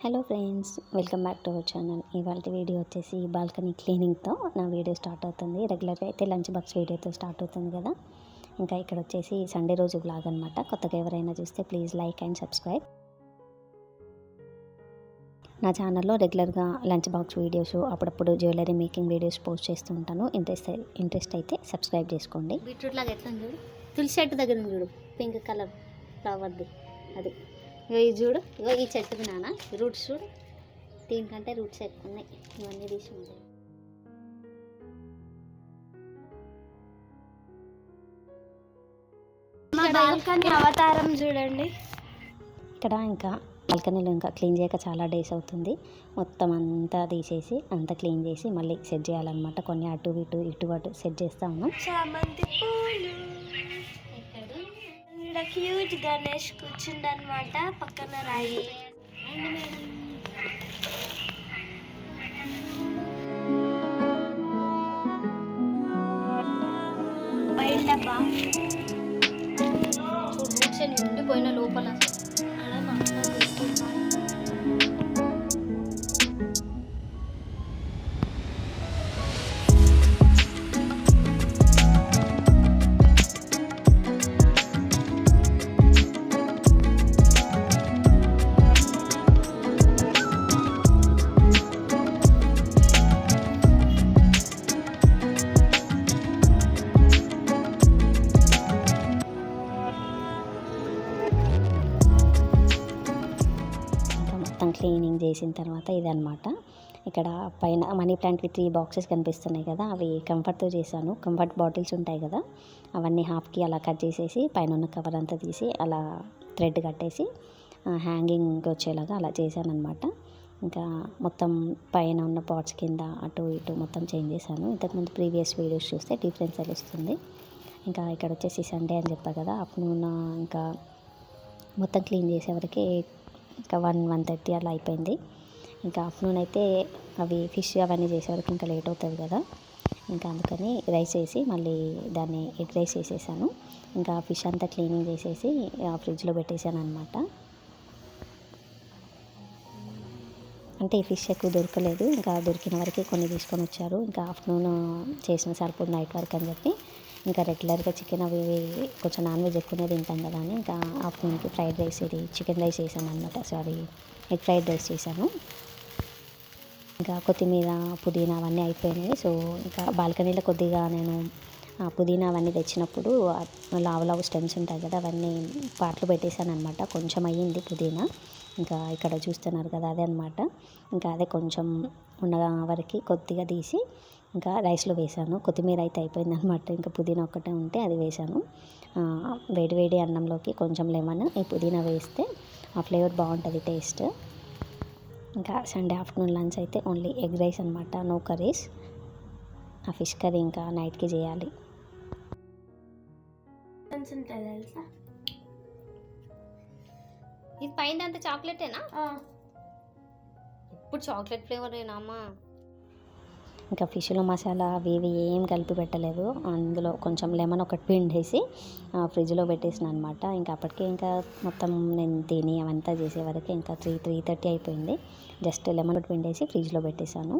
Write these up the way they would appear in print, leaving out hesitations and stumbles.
Hello friends, welcome back to our channel. ఇవాళ video వచ్చేసి balcony క్లీనింగ్తో నా వీడియో స్టార్ట్ అవుతుంది. రెగ్యులర్గా అయితే లంచ్ బాక్స్ వీడియోతో స్టార్ట్ అవుతుంది కదా. ఇంకా ఇక్కడ వచ్చేసి సండే రోజు వ్లాగ్ అనమాట. కొత్తగా ఎవరైనా చూస్తే ప్లీజ్ లైక్ అండ్ సబ్స్క్రైబ్. నా ఛానల్లో రెగ్యులర్గా లంచ్ బాక్స్ వీడియోస్, అప్పుడప్పుడు జ్యువెలరీ మేకింగ్ వీడియోస్ పోస్ట్ చేస్తూ ఉంటాను. ఇంట్రెస్ట్ అయితే సబ్స్క్రైబ్ చేసుకోండి. బీట్రూట్ లాగా ఎట్లా చూడు, తులసి చెట్టు దగ్గర చూడు, పింక్ కలర్ ఫ్లవర్ది అది. ఇగో ఇది చూడు, ఇగో ఈ చెట్టుది నాన్న రూట్స్ చూడు, దీనికంటే రూట్స్ ఎక్కువ ఉన్నాయి. ఇవన్నీ తీసి ఉంటాయి. మా బాల్కనీ అవతారం చూడండి. ఇక్కడ ఇంకా బాల్కనీలో ఇంకా క్లీన్ చేయక చాలా డేస్ అవుతుంది. మొత్తం అంతా తీసేసి అంతా క్లీన్ చేసి మళ్ళీ సెట్ చేయాలన్నమాట. కొన్ని అటు ఇటు సెట్ చేస్తా ఉన్నాం. చామంతి పూలు, ఇక్కడ హ్యూజ్ గణేష్ కూర్చుండనమాట, పక్కన రాయి. బయట ఉండిపోయిన లోపల క్లీనింగ్ చేసిన తర్వాత ఇదనమాట. ఇక్కడ పైన మనీ ప్లాంట్వి 3 బాక్సెస్ కనిపిస్తున్నాయి కదా, అవి కంఫర్ట్తో చేశాను. కంఫర్ట్ బాటిల్స్ ఉంటాయి కదా, అవన్నీ హాఫ్కి అలా కట్ చేసేసి పైన ఉన్న కవర్ అంతా తీసి అలా థ్రెడ్ కట్టేసి హ్యాంగింగ్ వచ్చేలాగా అలా చేశాను అనమాట. ఇంకా మొత్తం పైన ఉన్న పాట్స్ కింద అటు ఇటు మొత్తం చేంజ్ చేశాను. ఇంతకుముందు ప్రీవియస్ వీడియోస్ చూస్తే డిఫరెన్స్ తెలుస్తుంది. ఇంకా ఇక్కడ వచ్చేసి సండే అని చెప్పా కదా, ఆఫ్టర్నూన్ ఇంకా మొత్తం క్లీన్ చేసేవరకు ఇంకా 1:30 అలా అయిపోయింది. ఇంకా ఆఫ్టర్నూన్ అయితే అవి ఫిష్ అవన్నీ చేసేవరకు ఇంకా లేట్ అవుతుంది కదా, ఇంకా అందుకని రైస్ వేసి మళ్ళీ దాన్ని ఎగ్ రైస్ చేసేసాను. ఇంకా ఫిష్ అంతా క్లీనింగ్ చేసేసి ఫ్రిడ్జ్లో పెట్టేశాను అనమాట. అంటే ఈ ఫిష్ ఎక్కువ దొరకలేదు, ఇంకా దొరికిన వరకే కొన్ని తీసుకొని వచ్చారు. ఇంకా ఆఫ్టర్నూన్ చేసిన సరిపోదు నైట్ వరకు అని చెప్పి, ఇంకా రెగ్యులర్గా చికెన్ అవి కొంచెం నాన్ వెజ్ ఎక్కువనే తింటాం కదా అని ఇంకా ఆఫ్టర్నూన్కి ఫ్రైడ్ రైస్, ఇది చికెన్ రైస్ చేశాను అనమాట. ఎగ్ ఫ్రైడ్ రైస్ చేశాను. ఇంకా కొత్తిమీర, పుదీనా అవన్నీ అయిపోయినాయి. సో ఇంకా బాల్కనీలో కొద్దిగా నేను పుదీనా అవన్నీ తెచ్చినప్పుడు లావు స్టెమ్స్ ఉంటాయి కదా, అవన్నీ పాటలు పెట్టేశాను అనమాట. కొంచెం అయ్యింది పుదీనా. ఇంకా ఇక్కడ చూస్తున్నారు కదా, అదే అనమాట. ఇంకా అదే కొంచెం ఉన్న వరకు కొద్దిగా తీసి ఇంకా రైస్లో వేసాను. కొత్తిమీర అయితే అయిపోయింది అనమాట, ఇంకా పుదీనా ఒక్కటే ఉంటే అది వేసాను. వేడి అన్నంలోకి కొంచెం లెమన్, ఈ పుదీనా వేస్తే ఆ ఫ్లేవర్ బాగుంటుంది, టేస్ట్. ఇంకా సండే ఆఫ్టర్నూన్ లంచ్ అయితే ఓన్లీ ఎగ్ రైస్ అనమాట, నో కర్రీస్. ఆ ఫిష్ కర్రీ ఇంకా నైట్కి చేయాలి. ఇది పైన అంత చాక్లెటేనా? ఇప్పుడు చాక్లెట్ ఫ్లేవరేనా అమ్మా? ఇంకా ఫిష్లో మసాలా అవి ఇవి ఏం కలిపి పెట్టలేదు. అందులో కొంచెం లెమన్ ఒకటి పిండేసి ఫ్రిడ్జ్లో పెట్టేసిన అనమాట. ఇంకా అప్పటికే ఇంకా మొత్తం నేను తిని అవంతా చేసే వరకు ఇంకా 3:30 అయిపోయింది. జస్ట్ లెమన్ ఒకటి పిండేసి ఫ్రిడ్జ్లో పెట్టేశాను.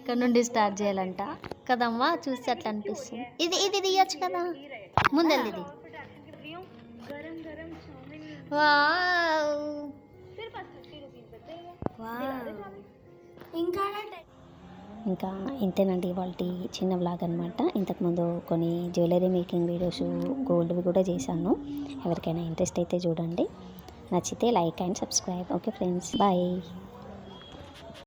ఇక్కడ నుండి స్టార్ట్ చేయాలంట కదమ్మా, చూస్తే అట్లా అనిపిస్తుంది. ఇది తీయచ్చు కదా ముందల్ది. ఇది ఇంకా ఇంతేనండి ఇవాళ చిన్న వ్లాగ్ అనమాట. ఇంతకుముందు కొన్ని జ్యువెలరీ మేకింగ్ వీడియోస్ గోల్డ్వి కూడా చేశాను. ఎవరికైనా ఇంట్రెస్ట్ అయితే చూడండి, నచ్చితే like and subscribe. Okay friends, bye.